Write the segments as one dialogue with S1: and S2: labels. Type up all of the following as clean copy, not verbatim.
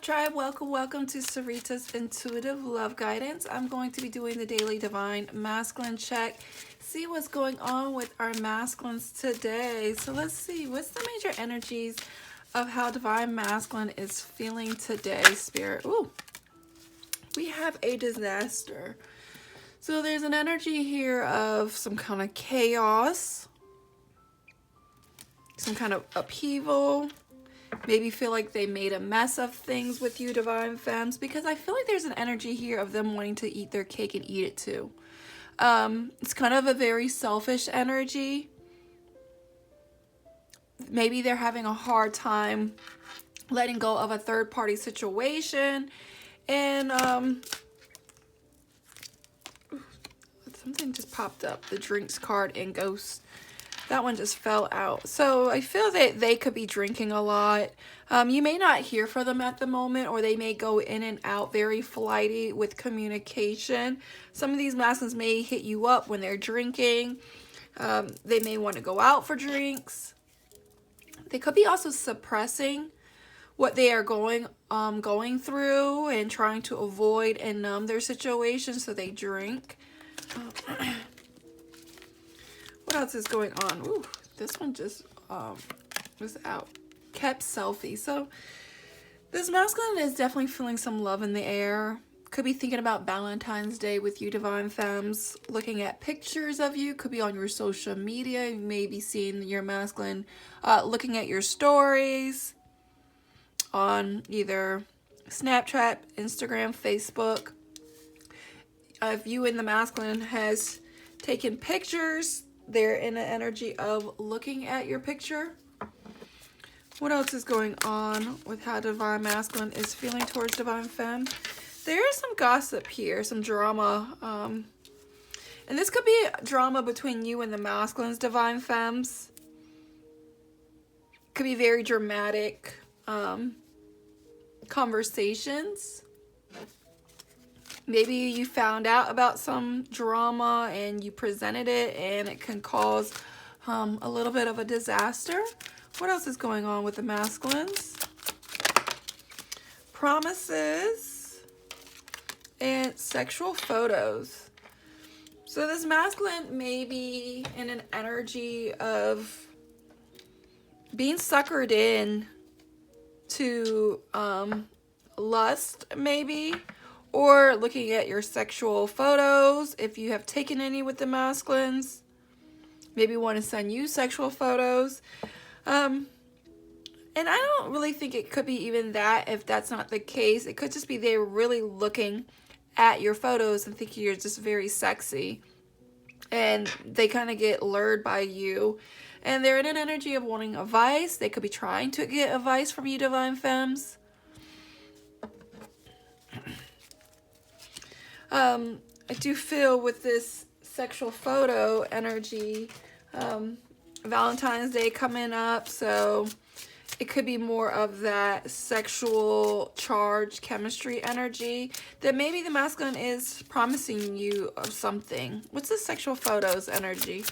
S1: Tribe? Welcome to Sarita's Intuitive Love Guidance. I'm going to be doing the daily Divine Masculine check. See what's going on with our masculines today. So let's see, what's the major energies of how Divine Masculine is feeling today, Spirit? Ooh, we have a disaster. So there's an energy here of some kind of chaos, some kind of upheaval. Maybe feel like they made a mess of things with you, Divine Femmes, because I feel like there's an energy here of them wanting to eat their cake and eat it too. It's kind of a very selfish energy. Maybe they're having a hard time letting go of a third-party situation. And something just popped up, the drinks card and ghost. That one just fell out. So I feel that they could be drinking a lot. You may not hear from them at the moment, or they may go in and out very flighty with communication. Some of these masculines may hit you up when they're drinking. They may want to go out for drinks. They could be also suppressing what they are going through and trying to avoid and numb their situation, so they drink. What else is going on? Ooh, this one just was out. Kept selfie. So this masculine is definitely feeling some love in the air. Could be thinking about Valentine's Day with you, Divine Femmes. Looking at pictures of you. Could be on your social media. You may be seeing your masculine looking at your stories on either Snapchat, Instagram, Facebook. If you and the masculine has taken pictures, they're in an energy of looking at your picture. What else is going on with how Divine Masculine is feeling towards Divine Femme? There is some gossip here, some drama. And this could be drama between you and the masculines, Divine Femmes. Could be very dramatic conversations. Maybe you found out about some drama and you presented it, and it can cause a little bit of a disaster. What else is going on with the masculines? Promises and sexual photos. So this masculine may be in an energy of being suckered in to lust, maybe. Or looking at your sexual photos, if you have taken any with the masculines. Maybe want to send you sexual photos. And I don't really think it could be even that, if that's not the case. It could just be they're really looking at your photos and thinking you're just very sexy. And they kind of get lured by you. And they're in an energy of wanting advice. They could be trying to get advice from you, Divine Femmes. I do feel with this sexual photo energy, Valentine's Day coming up, so it could be more of that sexual charge chemistry energy that maybe the masculine is promising you of something. What's this sexual photos energy?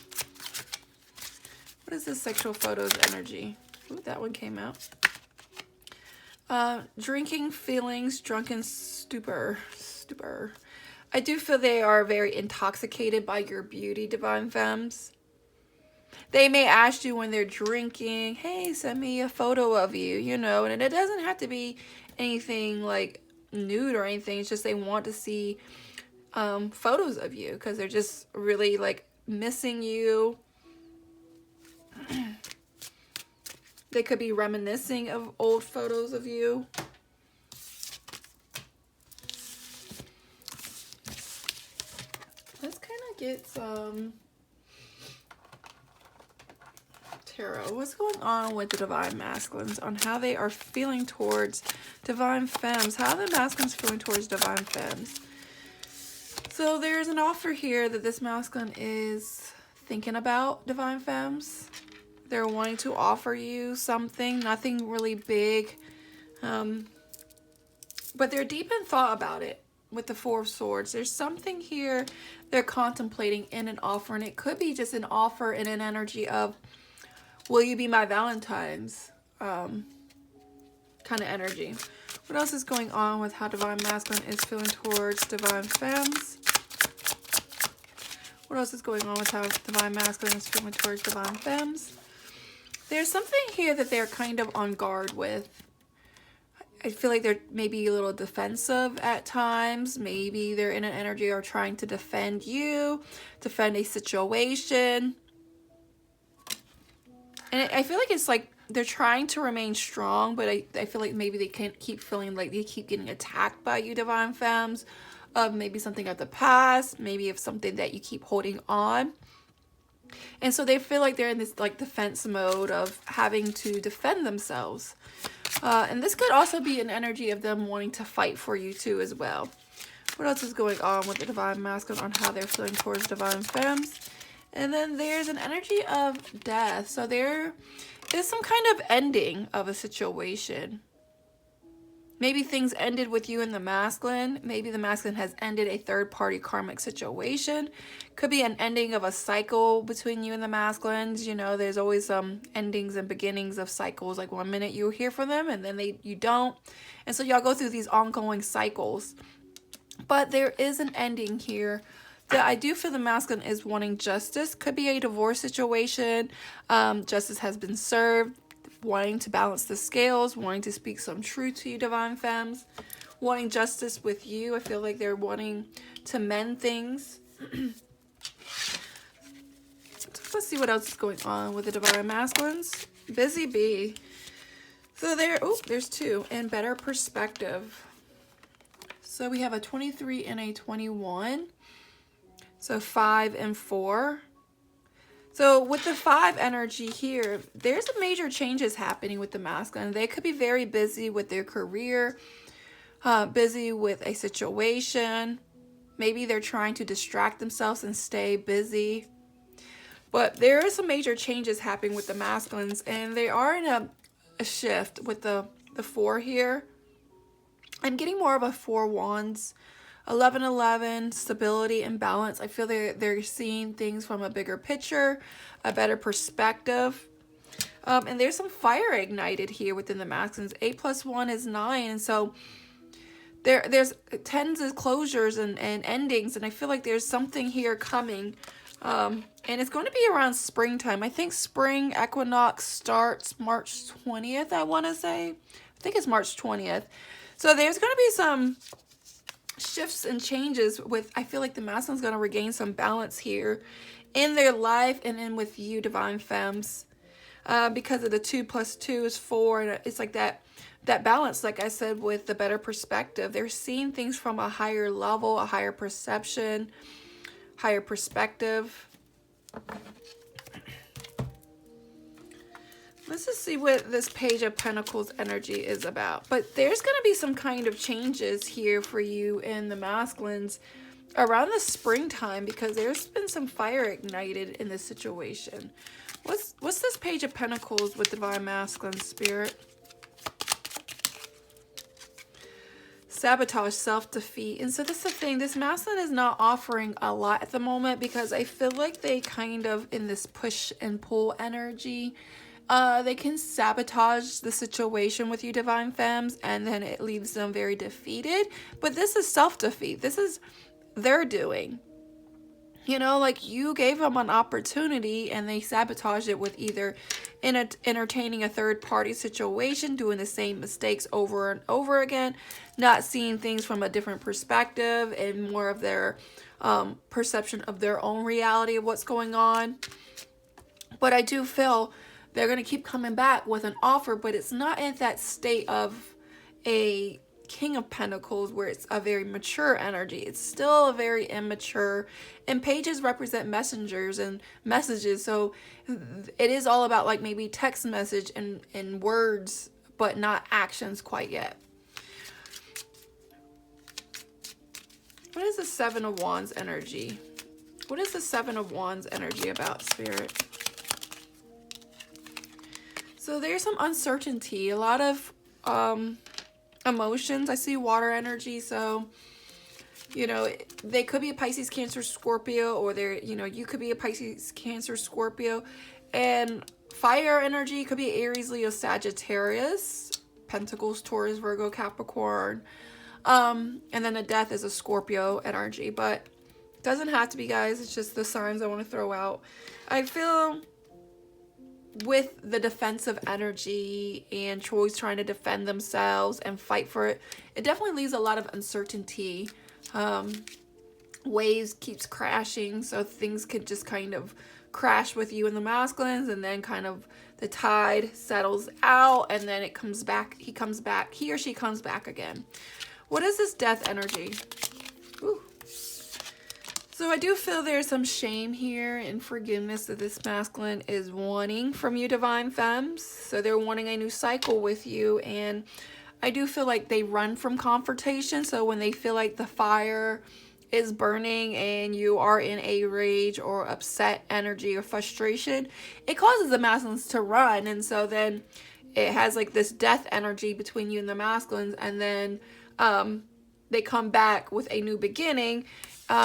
S1: What is this sexual photos energy? Ooh, that one came out. Drinking feelings, drunken stupor. I do feel they are very intoxicated by your beauty, Divine Femmes. They may ask you when they're drinking, hey, send me a photo of you, you know, and it doesn't have to be anything like nude or anything. It's just they want to see photos of you because they're just really like missing you. They could be reminiscing of old photos of you. Let's kind of get some tarot. What's going on with the Divine Masculines on how they are feeling towards Divine Femmes? How are the masculines feeling towards Divine Femmes? So there's an offer here that this masculine is thinking about, Divine Femmes. They're wanting to offer you something, nothing really big. But they're deep in thought about it. With the Four of Swords, there's something here they're contemplating in an offer, and it could be just an offer in an energy of, will you be my Valentine's kind of energy. What else is going on with how Divine Masculine is feeling towards Divine Femmes? What else is going on with how Divine Masculine is feeling towards Divine Femmes? There's something here that they're kind of on guard with. I feel like they're maybe a little defensive at times. Maybe they're in an energy or trying to defend you, defend a situation. And I feel like it's like they're trying to remain strong, but I feel like maybe they can't keep feeling like they keep getting attacked by you, Divine Femmes, of maybe something of the past, maybe of something that you keep holding on. And so they feel like they're in this like defense mode of having to defend themselves. And this could also be an energy of them wanting to fight for you too as well. What else is going on with the Divine Masculine on how they're feeling towards Divine Femmes? And then there's an energy of death. So there is some kind of ending of a situation. Maybe things ended with you and the masculine. Maybe the masculine has ended a third-party karmic situation. Could be an ending of a cycle between you and the masculines. You know, there's always endings and beginnings of cycles. Like 1 minute you hear from them and then you don't. And so y'all go through these ongoing cycles. But there is an ending here that I do feel the masculine is wanting justice. Could be a divorce situation. Justice has been served. Wanting to balance the scales, wanting to speak some truth to you, Divine Femmes, wanting justice with you. I feel like they're wanting to mend things. Let's see what else is going on with the Divine Masculines. Busy bee. So there's two. And better perspective. So we have a 23 and a 21. So 5 and 4. So with the 5 energy here, there's some major changes happening with the masculine. They could be very busy with their career, busy with a situation. Maybe they're trying to distract themselves and stay busy. But there is some major changes happening with the masculines, and they are in a shift with the 4 here. I'm getting more of a 4 wands. 11-11, stability and balance. I feel they're seeing things from a bigger picture, a better perspective. And there's some fire ignited here within the masculines. 8 + 1 is 9. And so there's tens of closures and endings. And I feel like there's something here coming. And it's going to be around springtime. I think spring equinox starts March 20th, I want to say. I think it's March 20th. So there's going to be some shifts and changes with, I feel like the masculine's going to regain some balance here in their life and in with you, Divine Femmes, because of the 2 + 2 is 4, and it's like that balance, like I said, with the better perspective. They're seeing things from a higher level, a higher perception, higher perspective. Let's just see what this Page of Pentacles energy is about. But there's going to be some kind of changes here for you in the masculines around the springtime, because there's been some fire ignited in this situation. What's this Page of Pentacles with Divine Masculine Spirit? Sabotage, self-defeat. And so this is the thing. This masculine is not offering a lot at the moment, because I feel like they kind of in this push and pull energy. They can sabotage the situation with you, Divine Femmes, and then it leaves them very defeated. But this is self-defeat. This is their doing. You know, like you gave them an opportunity and they sabotaged it with either entertaining a third-party situation, doing the same mistakes over and over again, not seeing things from a different perspective and more of their perception of their own reality of what's going on. But I do feel they're going to keep coming back with an offer, but it's not in that state of a King of Pentacles where it's a very mature energy. It's still a very immature, and pages represent messengers and messages. So it is all about like maybe text message and words, but not actions quite yet. What is the 7 of Wands energy? What is the 7 of Wands energy about, Spirit? So there's some uncertainty, a lot of emotions. I see water energy, so you know, they could be a Pisces, Cancer, Scorpio, or they're, you know, you could be a Pisces, Cancer, Scorpio. And fire energy could be Aries, Leo, Sagittarius. Pentacles, Taurus, Virgo, Capricorn. And then the Death is a Scorpio energy, but it doesn't have to be, guys. It's just the signs I want to throw out. I feel with the defensive energy and choice trying to defend themselves and fight for it, it definitely leaves a lot of uncertainty. Waves keeps crashing, so things could just kind of crash with you and the masculines, and then kind of the tide settles out, and then it comes back. He or she comes back again. What is this Death energy? Ooh. So I do feel there's some shame here and forgiveness that this masculine is wanting from you, Divine Femmes. So they're wanting a new cycle with you, and I do feel like they run from confrontation. So when they feel like the fire is burning and you are in a rage or upset energy or frustration, it causes the masculines to run. And so then it has like this death energy between you and the masculines, and then they come back with a new beginning.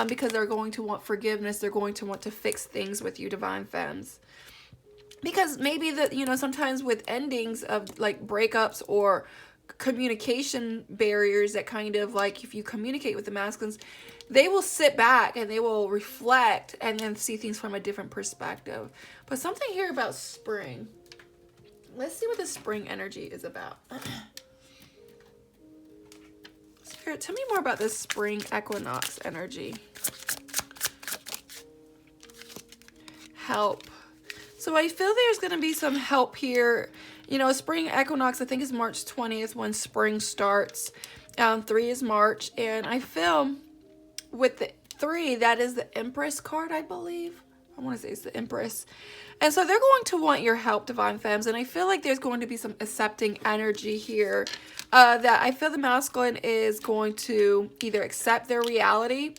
S1: Because they're going to want forgiveness. They're going to want to fix things with you, Divine Femmes. Because maybe sometimes with endings of like breakups or communication barriers, that kind of like, if you communicate with the masculines, they will sit back and they will reflect and then see things from a different perspective. But something here about spring. Let's see what the spring energy is about. Spirit, tell me more about this spring equinox energy. Help. So I feel there's going to be some help here. You know, spring equinox, I think, is March 20th when spring starts. 3 is March. And I feel with the 3, that is the Empress card, I believe. I want to say it's the Empress. And so they're going to want your help, Divine Femmes. And I feel like there's going to be some accepting energy here. That I feel the masculine is going to either accept their reality.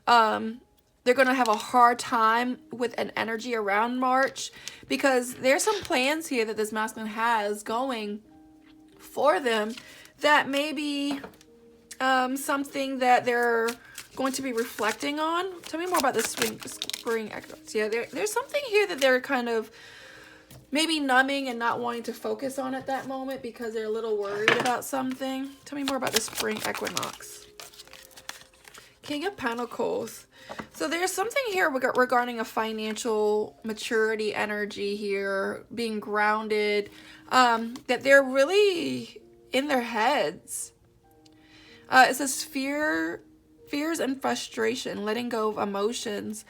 S1: They're going to have a hard time with an energy around March. Because there's some plans here that this masculine has going for them. That may be something that they're going to be reflecting on. Tell me more about this spring equinox. Yeah, there's something here that they're kind of maybe numbing and not wanting to focus on at that moment because they're a little worried about something. Tell me more about the spring equinox. King of Pentacles. So there's something here regarding a financial maturity energy here, being grounded, that they're really in their heads. It says fears and frustration, letting go of emotions.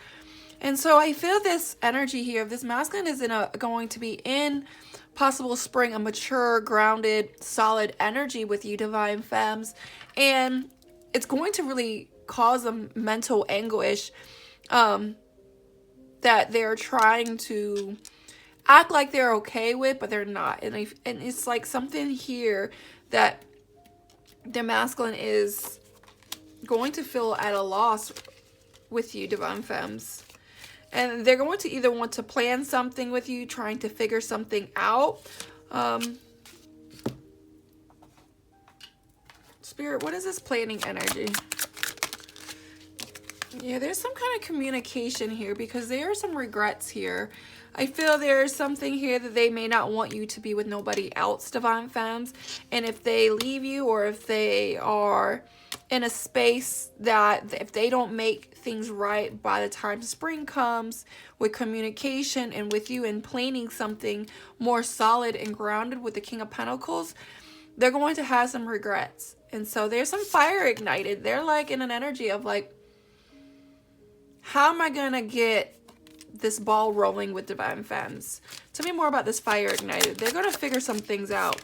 S1: And so I feel this energy here of this masculine is going to be in possible spring, a mature, grounded, solid energy with you, Divine Femmes. And it's going to really cause them mental anguish that they're trying to act like they're okay with, but they're not. And it's like something here that the masculine is going to feel at a loss with you, Divine Femmes. And they're going to either want to plan something with you, trying to figure something out. Spirit, what is this planning energy? Yeah, there's some kind of communication here because there are some regrets here. I feel there's something here that they may not want you to be with nobody else, Divine Femmes. And if they leave you, or if they are in a space that if they don't make things right by the time spring comes with communication and with you and planning something more solid and grounded with the King of Pentacles, they're going to have some regrets. And so there's some fire ignited. They're like in an energy of like, how am I going to get this ball rolling with Divine Femmes? Tell me more about this fire ignited. They're going to figure some things out.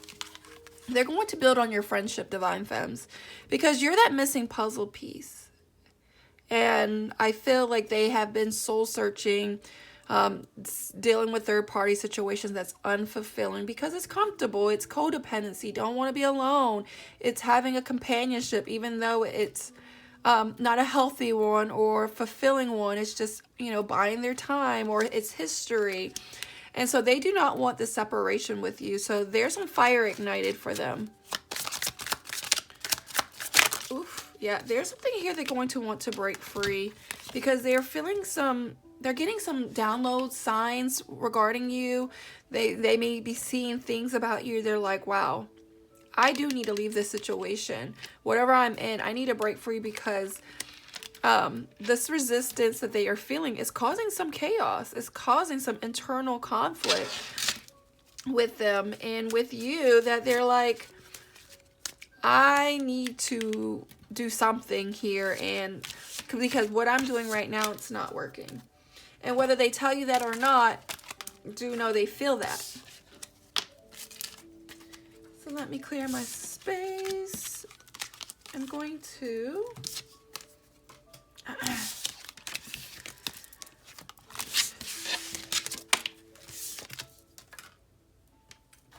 S1: They're going to build on your friendship, Divine Femmes, because you're that missing puzzle piece. And I feel like they have been soul searching, dealing with third party situations that's unfulfilling because it's comfortable. It's codependency. Don't want to be alone. It's having a companionship, even though it's not a healthy one or fulfilling one. It's just, buying their time, or it's history. And so they do not want the separation with you. So there's some fire ignited for them. Oof. Yeah, there's something here they're going to want to break free because they're feeling they're getting some download signs regarding you. They may be seeing things about you. They're like, wow, I do need to leave this situation. Whatever I'm in, I need a break free, because this resistance that they are feeling is causing some chaos. It's causing some internal conflict with them and with you, that they're like, I need to do something here, and because what I'm doing right now, it's not working. And whether they tell you that or not, do know they feel that. So let me clear my space. I'm going to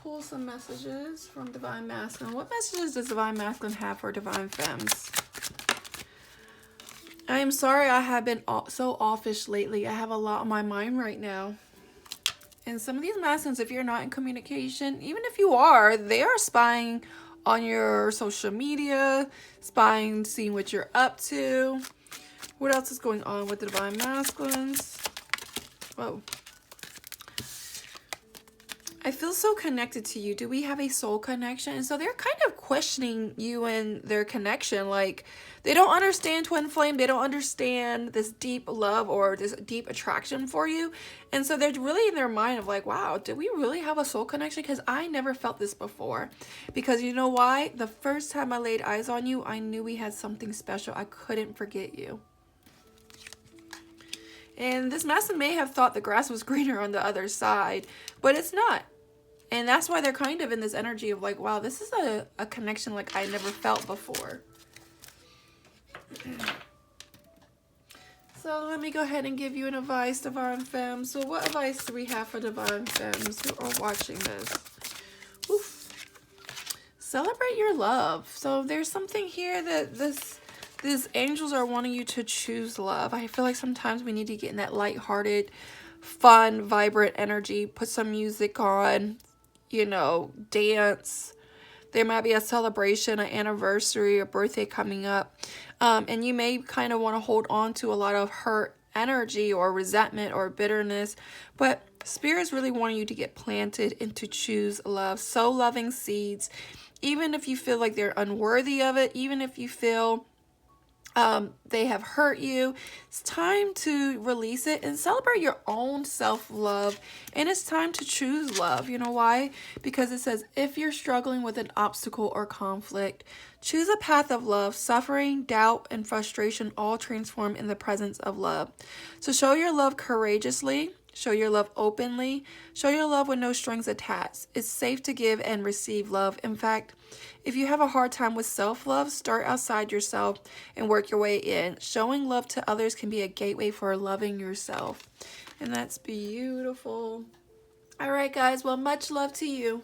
S1: pull some messages from Divine Masculine. What messages does Divine Masculine have for Divine Femmes? I am sorry I have been so offish lately. I have a lot on my mind right now. And some of these masculines, if you're not in communication, even if you are, they are spying on your social media, spying, seeing what you're up to. What else is going on with the Divine Masculines? Whoa. I feel so connected to you. Do we have a soul connection? And so they're kind of questioning you and their connection. Like, they don't understand twin flame. They don't understand this deep love or this deep attraction for you. And so they're really in their mind of like, wow, do we really have a soul connection? Because I never felt this before. Because you know why? The first time I laid eyes on you, I knew we had something special. I couldn't forget you. And this masculine may have thought the grass was greener on the other side, but it's not. And that's why they're kind of in this energy of like, wow, this is a connection like I never felt before. So let me go ahead and give you an advice, Divine Femmes. So what advice do we have for Divine Femmes who are watching this? Oof. Celebrate your love. So there's something here that these angels are wanting you to choose love. I feel like sometimes we need to get in that lighthearted, fun, vibrant energy. Put some music on, you know, dance. There might be a celebration, an anniversary, a birthday coming up. And you may kind of want to hold on to a lot of hurt energy or resentment or bitterness. But Spirit's really wanting you to get planted and to choose love. Sow loving seeds. Even if you feel like they're unworthy of it. Even if you feel they have hurt you, it's time to release it and celebrate your own self-love. And it's time to choose love. You know why? Because it says, if you're struggling with an obstacle or conflict, choose a path of love. Suffering, doubt, and frustration all transform in the presence of love. So show your love courageously. Show your love openly. Show your love with no strings attached. It's safe to give and receive love. In fact, if you have a hard time with self-love, start outside yourself and work your way in. Showing love to others can be a gateway for loving yourself. And that's beautiful. All right, guys. Well, much love to you.